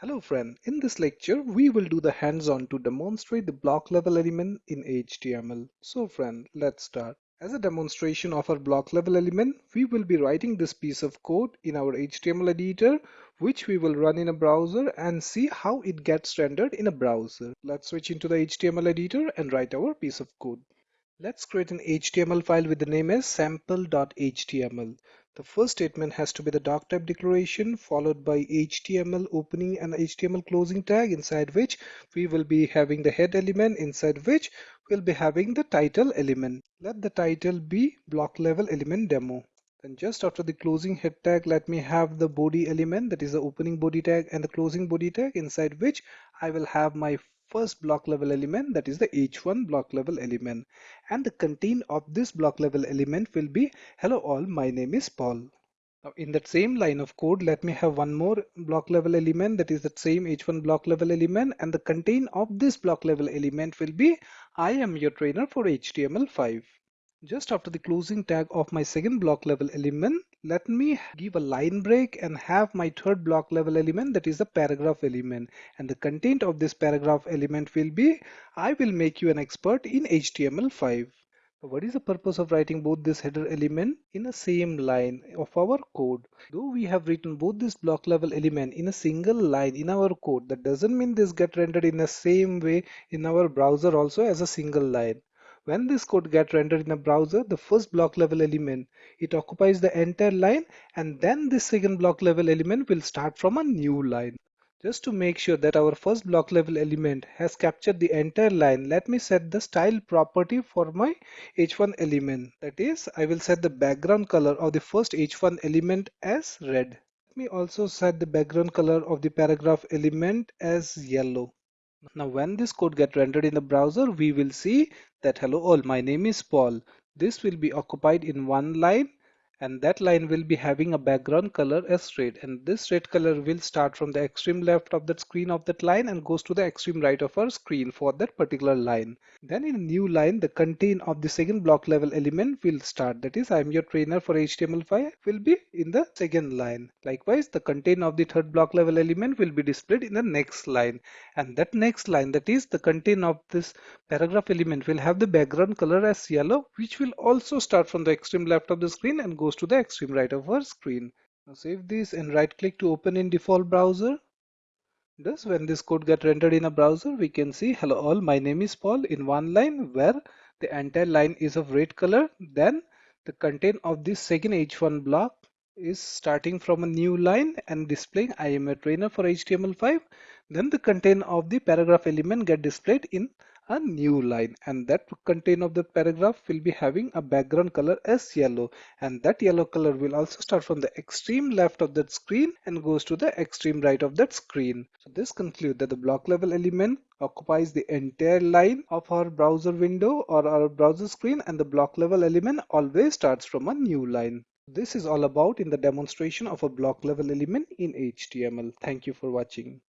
Hello friend, in this lecture we will do the hands-on to demonstrate the block level element in HTML. So friend, let's start. As a demonstration of our block level element, we will be writing this piece of code in our HTML editor, which we will run in a browser and see how it gets rendered in a browser. Let's switch into the HTML editor and write our piece of code. Let's create an HTML file with the name as sample.html. The first statement has to be the doc type declaration followed by HTML opening and HTML closing tag, inside which we will be having the head element, inside which we'll be having the title element. Let the title be block level element demo. Then just after the closing head tag, let me have the body element, that is the opening body tag and the closing body tag, inside which I will have my first block level element, that is the h1 block level element, and the content of this block level element will be hello all, my name is Paul. Now in that same line of code, let me have one more block level element, that is the same h1 block level element, and the content of this block level element will be I am your trainer for HTML5. Just after the closing tag of my second block level element, let me give a line break and have my third block level element, that is the paragraph element, and the content of this paragraph element will be I will make you an expert in HTML5. So what is the purpose of writing both this header element in the same line of our code? Though we have written both this block level element in a single line in our code, that doesn't mean this get rendered in the same way in our browser also as a single line. When this code get rendered in a browser, the first block level element, it occupies the entire line, and then the second block level element will start from a new line. Just to make sure that our first block level element has captured the entire line, let me set the style property for my h1 element. That is, I will set the background color of the first h1 element as red. Let me also set the background color of the paragraph element as yellow. Now when this code get rendered in the browser, we will see that hello all, my name is Paul. This will be occupied in one line, and that line will be having a background color as red, and this red color will start from the extreme left of that screen of that line and goes to the extreme right of our screen for that particular line. Then in a new line, the content of the second block level element will start, that is I am your trainer for HTML5 will be in the second line. Likewise, the content of the third block level element will be displayed in the next line, and that next line, that is the content of this paragraph element, will have the background color as yellow, which will also start from the extreme left of the screen and goes to the extreme right of our screen. Now save this and right click to open in default browser. Thus when this code get rendered in a browser, we can see hello all, my name is Paul in one line where the entire line is of red color. Then the content of this second h1 block is starting from a new line and displaying I am a trainer for HTML5. Then the content of the paragraph element get displayed in a new line, and that content of the paragraph will be having a background color as yellow, and that yellow color will also start from the extreme left of that screen and goes to the extreme right of that screen. So this concludes that the block level element occupies the entire line of our browser window or our browser screen, and the block level element always starts from a new line. This is all about in the demonstration of a block level element in HTML. Thank you for watching.